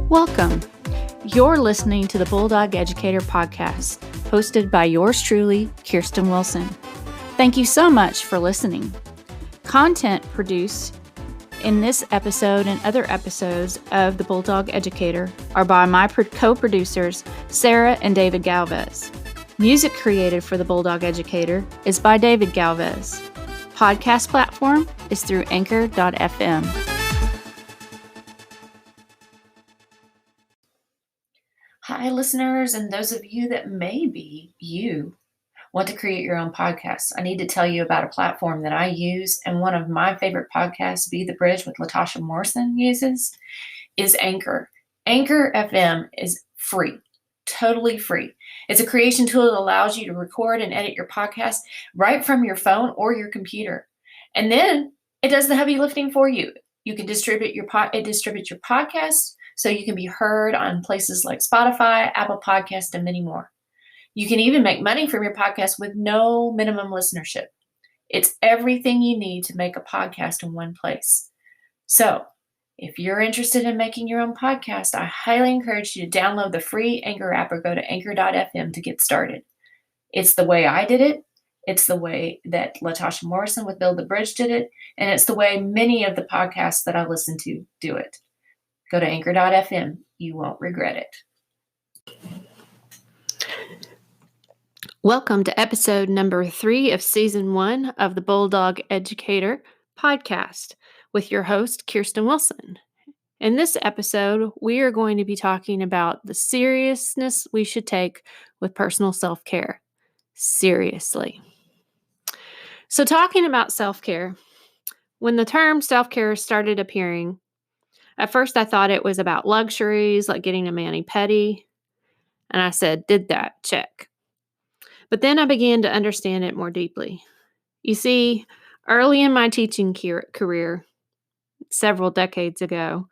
Welcome. You're listening to the Bulldog Educator Podcast, hosted by yours truly, Kirsten Wilson. Thank you so much for listening. Content produced in this episode and other episodes of the Bulldog Educator are by my co-producers, Sarah and David Galvez. Music created for the Bulldog Educator is by David Galvez. Podcast platform is through anchor.fm. Hi, listeners, and those of you that maybe you want to create your own podcast. I need to tell you about a platform that I use, and one of my favorite podcasts, Be the Bridge with Latasha Morrison, uses, is Anchor. Anchor FM is free, totally free. It's a creation tool that allows you to record and edit your podcast right from your phone or your computer. And then it does the heavy lifting for you. You can distribute your podcast so you can be heard on places like Spotify, Apple Podcasts, and many more. You can even make money from your podcast with no minimum listenership. It's everything you need to make a podcast in one place. So if you're interested in making your own podcast, I highly encourage you to download the free Anchor app or go to anchor.fm to get started. It's the way I did it. It's the way that Latasha Morrison with Build the Bridge did it. And it's the way many of the podcasts that I listen to do it. Go to anchor.fm. You won't regret it. Welcome to episode number 3 of season 1 of the Bulldog Educator podcast with your host, Kirsten Wilson. In this episode, we are going to be talking about the seriousness we should take with personal self-care. Seriously. So talking about self-care, when the term self-care started appearing, at first I thought it was about luxuries like getting a mani-pedi, and I said, did that, check. But then I began to understand it more deeply. You see, early in my teaching career, several decades ago,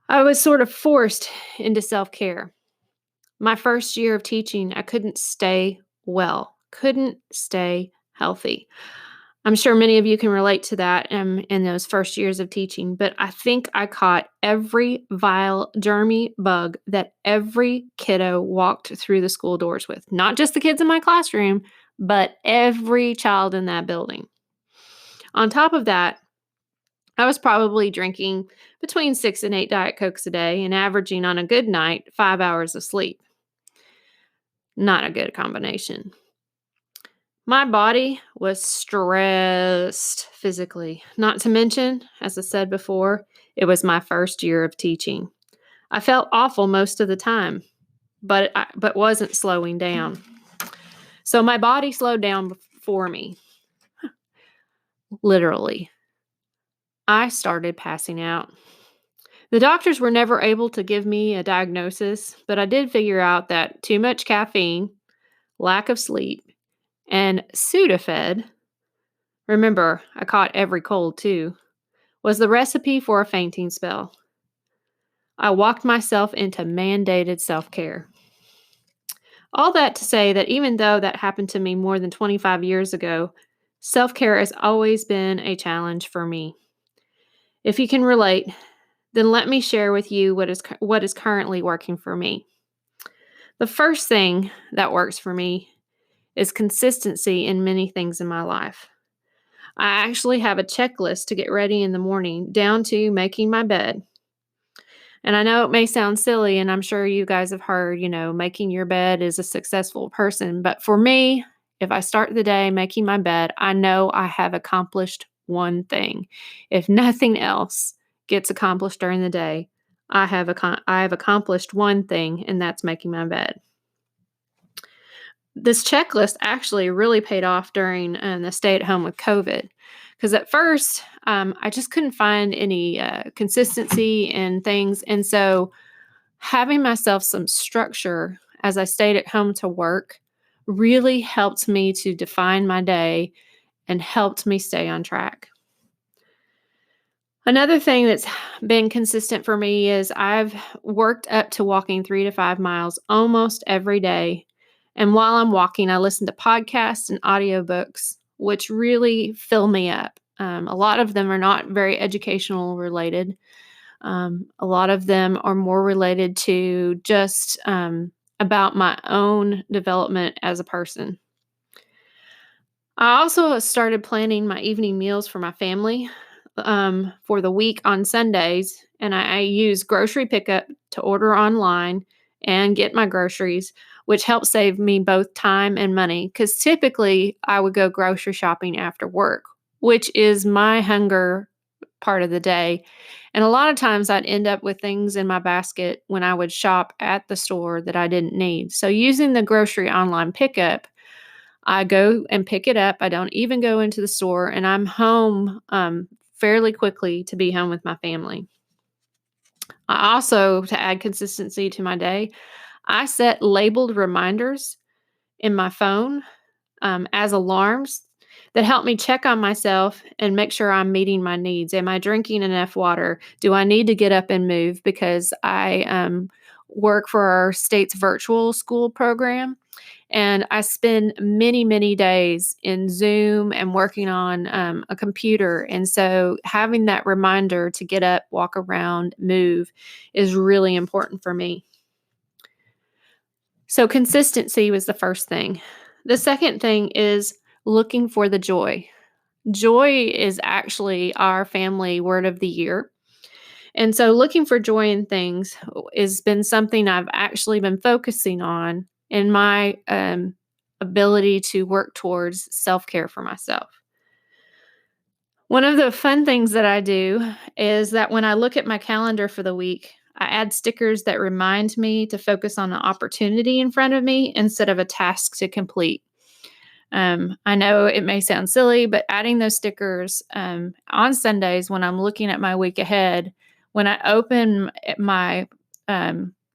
I was sort of forced into self-care. My first year of teaching, I couldn't stay well, couldn't stay healthy. I'm sure many of you can relate to that in those first years of teaching, but I think I caught every vile, germy bug that every kiddo walked through the school doors with. Not just the kids in my classroom, but every child in that building. On top of that, I was probably drinking between 6 and 8 Diet Cokes a day and averaging on a good night 5 hours of sleep. Not a good combination. My body was stressed physically. Not to mention, as I said before, it was my first year of teaching. I felt awful most of the time, but wasn't slowing down. So my body slowed down for me. Literally. I started passing out. The doctors were never able to give me a diagnosis, but I did figure out that too much caffeine, lack of sleep, and Sudafed, remember, I caught every cold too, was the recipe for a fainting spell. I walked myself into mandated self-care. All that to say that even though that happened to me more than 25 years ago, self-care has always been a challenge for me. If you can relate, then let me share with you what is currently working for me. The first thing that works for me is consistency in many things in my life. I actually have a checklist to get ready in the morning, down to making my bed. And I know it may sound silly, and I'm sure you guys have heard, making your bed is a successful person. But for me, if I start the day making my bed, I know I have accomplished one thing. If nothing else gets accomplished during the day, I have accomplished one thing, and that's making my bed. This checklist actually really paid off during the stay at home with COVID, because at first I just couldn't find any consistency in things. And so having myself some structure as I stayed at home to work really helped me to define my day and helped me stay on track. Another thing that's been consistent for me is I've worked up to walking 3 to 5 miles almost every day. And while I'm walking, I listen to podcasts and audiobooks, which really fill me up. A lot of them are not very educational related, A lot of them are more related to just about my own development as a person. I also started planning my evening meals for my family for the week on Sundays, and I use grocery pickup to order online and get my groceries, which helps save me both time and money. Because typically I would go grocery shopping after work, which is my hunger part of the day. And a lot of times I'd end up with things in my basket when I would shop at the store that I didn't need. So using the grocery online pickup, I go and pick it up. I don't even go into the store, and I'm home fairly quickly to be home with my family. I also, to add consistency to my day, I set labeled reminders in my phone as alarms that help me check on myself and make sure I'm meeting my needs. Am I drinking enough water? Do I need to get up and move because I work for our state's virtual school program? And I spend many, many days in Zoom and working on a computer. And so having that reminder to get up, walk around, move is really important for me. So consistency was the first thing. The second thing is looking for the joy. Joy is actually our family word of the year. And so looking for joy in things has been something I've actually been focusing on in my ability to work towards self-care for myself. One of the fun things that I do is that when I look at my calendar for the week, I add stickers that remind me to focus on the opportunity in front of me instead of a task to complete. I know it may sound silly, but adding those stickers on Sundays when I'm looking at my week ahead, when I open my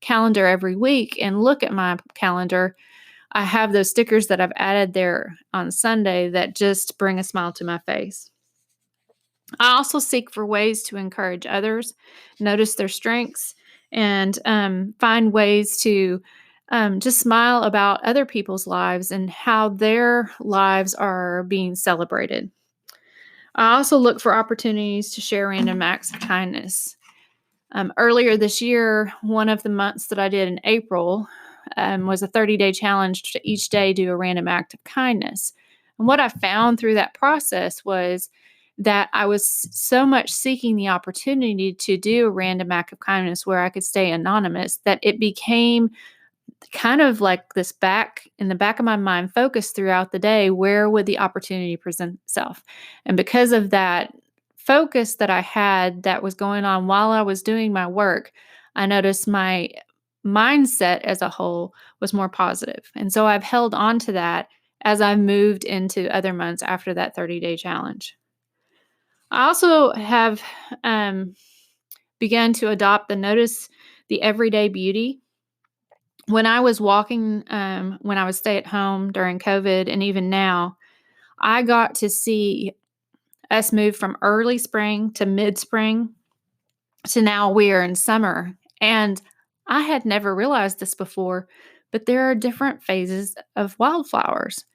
calendar every week and look at my calendar, I have those stickers that I've added there on Sunday that just bring a smile to my face. I also seek for ways to encourage others, notice their strengths, and find ways to just smile about other people's lives and how their lives are being celebrated. I also look for opportunities to share random acts of kindness. Earlier this year, one of the months that I did in April was a 30-day challenge to each day do a random act of kindness. And what I found through that process was that I was so much seeking the opportunity to do a random act of kindness where I could stay anonymous that it became kind of like this back in the back of my mind focus throughout the day. Where would the opportunity present itself? And because of that focus that I had that was going on while I was doing my work, I noticed my mindset as a whole was more positive. And so I've held on to that as I moved into other months after that 30-day challenge. I also have begun to adopt the notice the everyday beauty. When I was walking, when I was stay at home during COVID and even now, I got to see us move from early spring to mid spring to now we are in summer. And I had never realized this before, but there are different phases of wildflowers.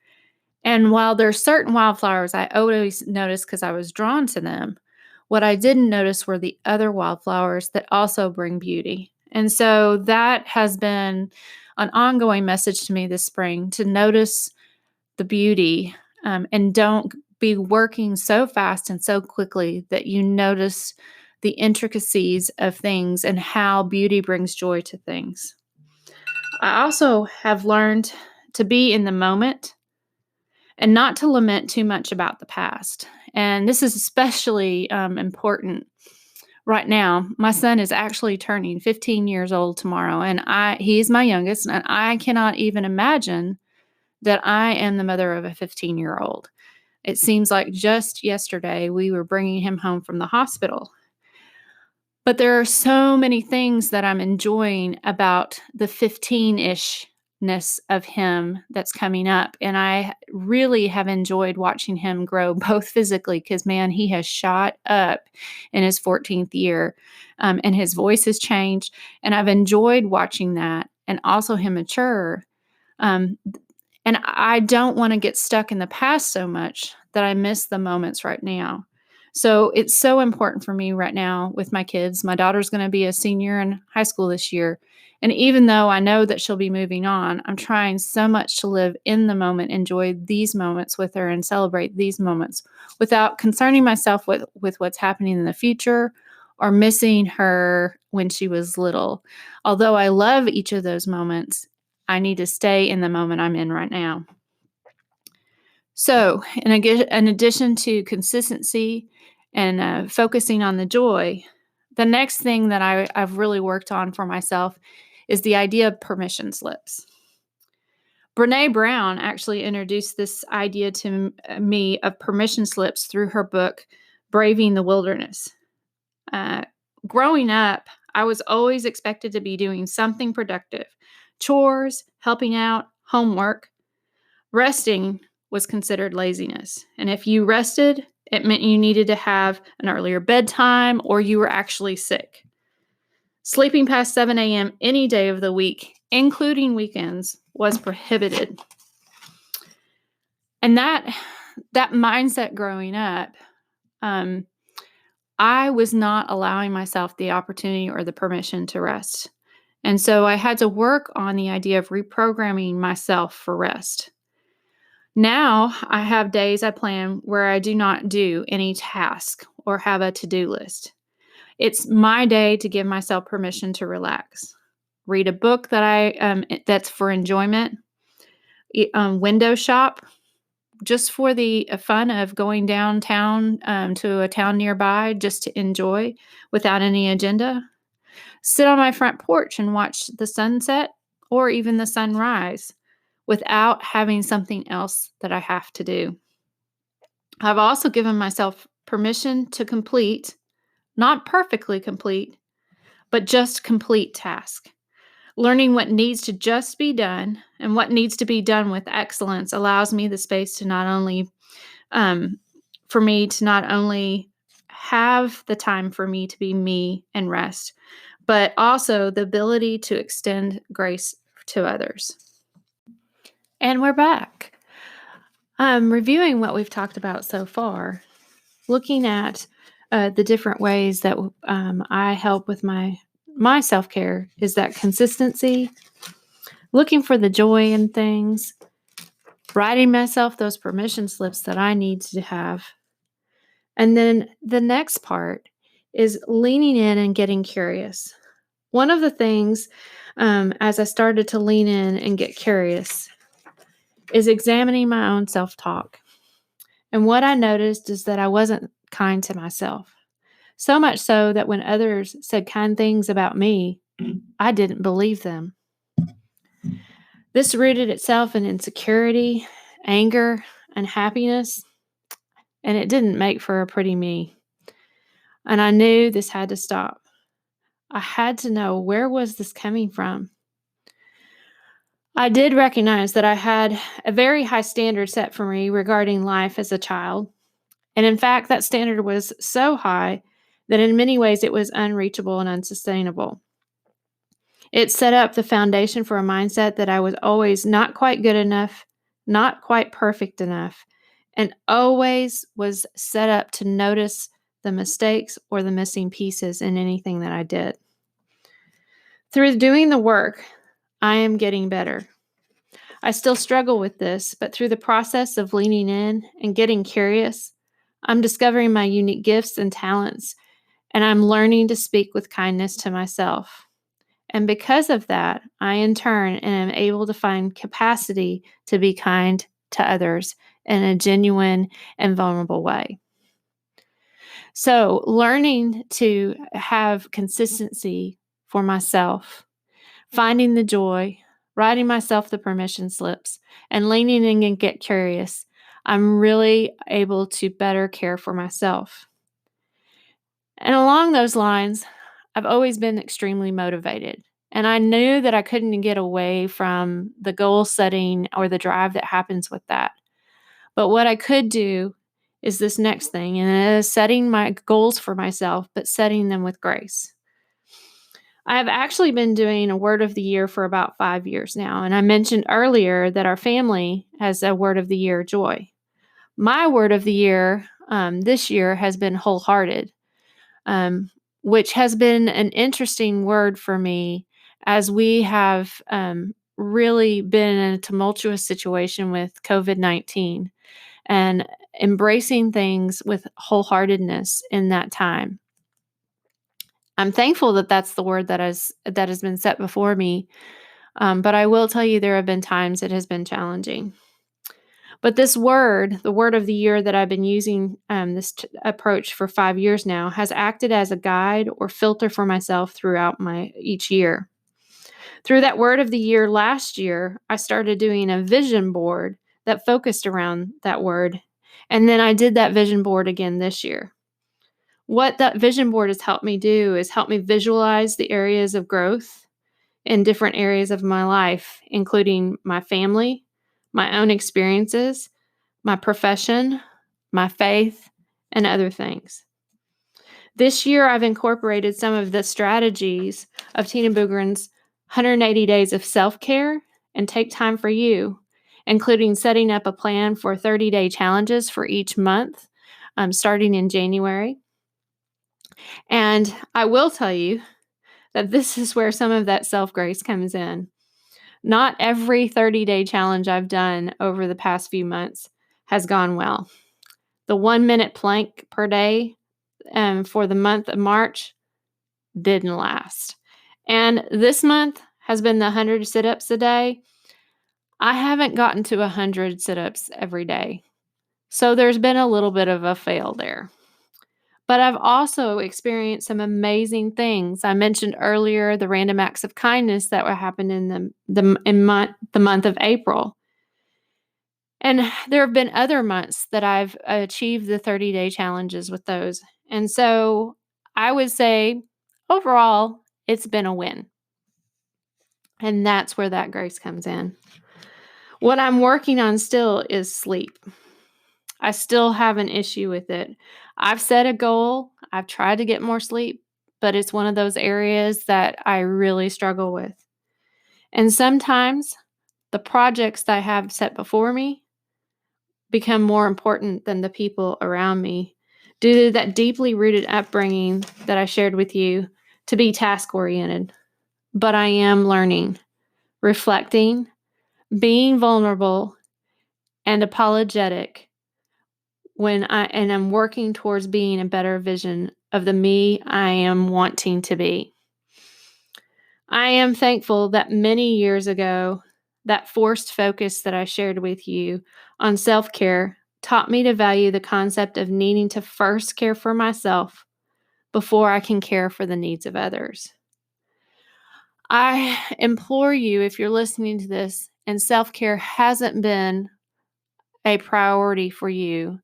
And while there's certain wildflowers I always noticed because I was drawn to them, what I didn't notice were the other wildflowers that also bring beauty. And so that has been an ongoing message to me this spring to notice the beauty and don't be working so fast and so quickly that you notice the intricacies of things and how beauty brings joy to things. I also have learned to be in the moment and not to lament too much about the past. And this is especially important right now. My son is actually turning 15 years old tomorrow, and he's my youngest, and I cannot even imagine that I am the mother of a 15-year-old. It seems like just yesterday we were bringing him home from the hospital. But there are so many things that I'm enjoying about the 15-ishness of him that's coming up. And I really have enjoyed watching him grow both physically because, man, he has shot up in his 14th year and his voice has changed. And I've enjoyed watching that and also him mature. And I don't want to get stuck in the past so much that I miss the moments right now. So it's so important for me right now with my kids. My daughter's going to be a senior in high school this year. And even though I know that she'll be moving on, I'm trying so much to live in the moment, enjoy these moments with her, and celebrate these moments without concerning myself with what's happening in the future or missing her when she was little. Although I love each of those moments, I need to stay in the moment I'm in right now. So, in addition to consistency and focusing on the joy, the next thing that I've really worked on for myself is the idea of permission slips. Brene Brown actually introduced this idea to me of permission slips through her book, Braving the Wilderness. Uh, Growing up, I was always expected to be doing something productive: chores, helping out, homework. Resting was considered laziness. And if you rested, it meant you needed to have an earlier bedtime or you were actually sick. Sleeping past 7 a.m. any day of the week, including weekends, was prohibited. And that mindset growing up, I was not allowing myself the opportunity or the permission to rest. And so I had to work on the idea of reprogramming myself for rest. Now I have days I plan where I do not do any task or have a to-do list. It's my day to give myself permission to relax. Read a book that's for enjoyment. Window shop just for the fun of going downtown to a town nearby just to enjoy without any agenda. Sit on my front porch and watch the sunset or even the sunrise without having something else that I have to do. I've also given myself permission to complete, not perfectly complete, but just complete tasks. Learning what needs to just be done and what needs to be done with excellence allows me the space to for me to not only have the time for me to be me and rest, but also the ability to extend grace to others. And we're back. Reviewing what we've talked about so far, looking at the different ways that I help with my self-care is that consistency, looking for the joy in things, writing myself those permission slips that I need to have. And then the next part is leaning in and getting curious. One of the things as I started to lean in and get curious is examining my own self-talk. And what I noticed is that I wasn't kind to myself. So much so that when others said kind things about me, I didn't believe them. This rooted itself in insecurity, anger, unhappiness, and it didn't make for a pretty me. And I knew this had to stop. I had to know, where was this coming from? I did recognize that I had a very high standard set for me regarding life as a child. And in fact, that standard was so high that in many ways it was unreachable and unsustainable. It set up the foundation for a mindset that I was always not quite good enough, not quite perfect enough, and always was set up to notice the mistakes or the missing pieces in anything that I did. Through doing the work, I am getting better. I still struggle with this, but through the process of leaning in and getting curious, I'm discovering my unique gifts and talents, and I'm learning to speak with kindness to myself. And because of that, I in turn am able to find capacity to be kind to others in a genuine and vulnerable way. So, learning to have consistency for myself, finding the joy, writing myself the permission slips, and leaning in and get curious, I'm really able to better care for myself. And along those lines, I've always been extremely motivated. And I knew that I couldn't get away from the goal setting or the drive that happens with that. But what I could do is this next thing, and it is setting my goals for myself, but setting them with grace. I have actually been doing a word of the year for about 5 years now. And I mentioned earlier that our family has a word of the year, joy. My word of the year this year has been wholehearted, which has been an interesting word for me as we have really been in a tumultuous situation with COVID-19 and embracing things with wholeheartedness in that time. I'm thankful that that's the word that has been set before me, but I will tell you there have been times it has been challenging. But this word, the word of the year that I've been using this approach for 5 years now, has acted as a guide or filter for myself throughout my each year. Through that word of the year last year, I started doing a vision board that focused around that word, and then I did that vision board again this year. What that vision board has helped me do is help me visualize the areas of growth in different areas of my life, including my family, my own experiences, my profession, my faith, and other things. This year, I've incorporated some of the strategies of Tina Boogren's 180 Days of Self-Care and Take Time for You, including setting up a plan for 30-day challenges for each month, starting in January. And I will tell you that this is where some of that self-grace comes in. Not every 30-day challenge I've done over the past few months has gone well. The 1-minute plank per day for the month of March didn't last. And this month has been the 100 sit-ups a day. I haven't gotten to 100 sit-ups every day. So there's been a little bit of a fail there. But I've also experienced some amazing things. I mentioned earlier the random acts of kindness that were happening the month of April. And there have been other months that I've achieved the 30-day challenges with those. And so I would say overall, it's been a win. And that's where that grace comes in. What I'm working on still is sleep. I still have an issue with it. I've set a goal. I've tried to get more sleep, but it's one of those areas that I really struggle with. And sometimes the projects that I have set before me become more important than the people around me due to that deeply rooted upbringing that I shared with you to be task oriented. But I am learning, reflecting, being vulnerable, and apologetic and I'm working towards being a better vision of the me I am wanting to be. I am thankful that many years ago, that forced focus that I shared with you on self-care taught me to value the concept of needing to first care for myself before I can care for the needs of others. I implore you, if you're listening to this and self-care hasn't been a priority for you,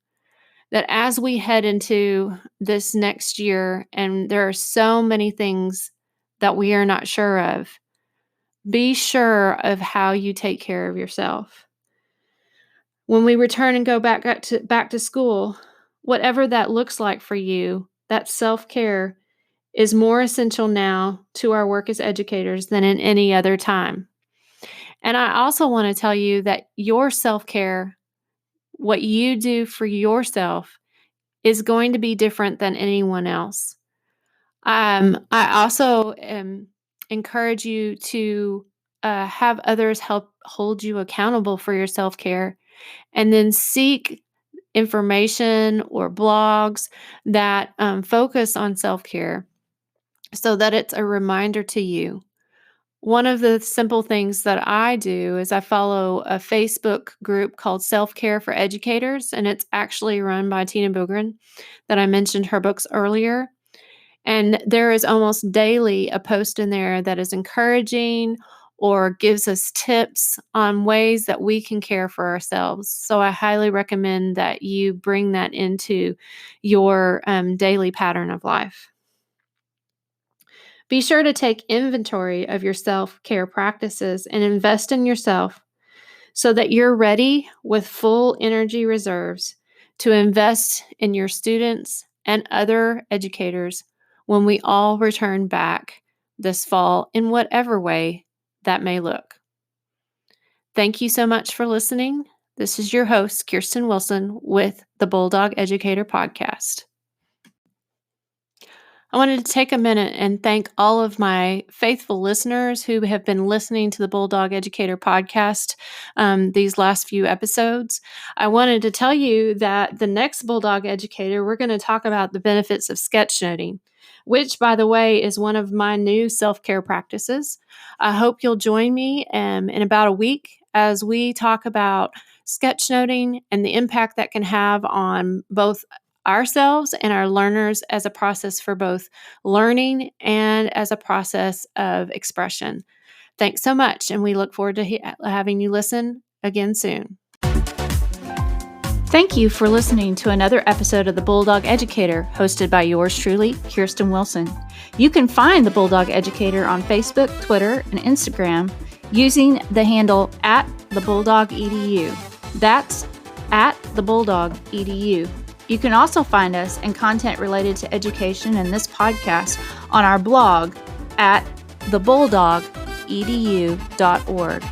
that as we head into this next year and there are so many things that we are not sure of, be sure of how you take care of yourself. When we return and go back to school, whatever that looks like for you, that self-care is more essential now to our work as educators than in any other time. And I also want to tell you that your self-care, what you do for yourself, is going to be different than anyone else. I also encourage you to have others help hold you accountable for your self-care, and then seek information or blogs that focus on self-care so that it's a reminder to you. One of the simple things that I do is I follow a Facebook group called Self-Care for Educators, and it's actually run by Tina Boogren that I mentioned her books earlier. And there is almost daily a post in there that is encouraging or gives us tips on ways that we can care for ourselves. So I highly recommend that you bring that into your daily pattern of life. Be sure to take inventory of your self-care practices and invest in yourself so that you're ready with full energy reserves to invest in your students and other educators when we all return back this fall in whatever way that may look. Thank you so much for listening. This is your host, Kirsten Wilson, with the Bulldog Educator Podcast. I wanted to take a minute and thank all of my faithful listeners who have been listening to the Bulldog Educator Podcast these last few episodes. I wanted to tell you that the next Bulldog Educator, we're going to talk about the benefits of sketchnoting, which, by the way, is one of my new self-care practices. I hope you'll join me in about a week as we talk about sketchnoting and the impact that can have on both ourselves and our learners as a process for both learning and as a process of expression. Thanks so much, and we look forward to having you listen again soon. Thank you for listening to another episode of the Bulldog Educator, hosted by yours truly, Kirsten Wilson. You can find the Bulldog Educator on Facebook, Twitter, and Instagram using the handle @thebulldog.edu. That's @thebulldog.edu. You can also find us and content related to education and this podcast on our blog at thebulldog.edu.org.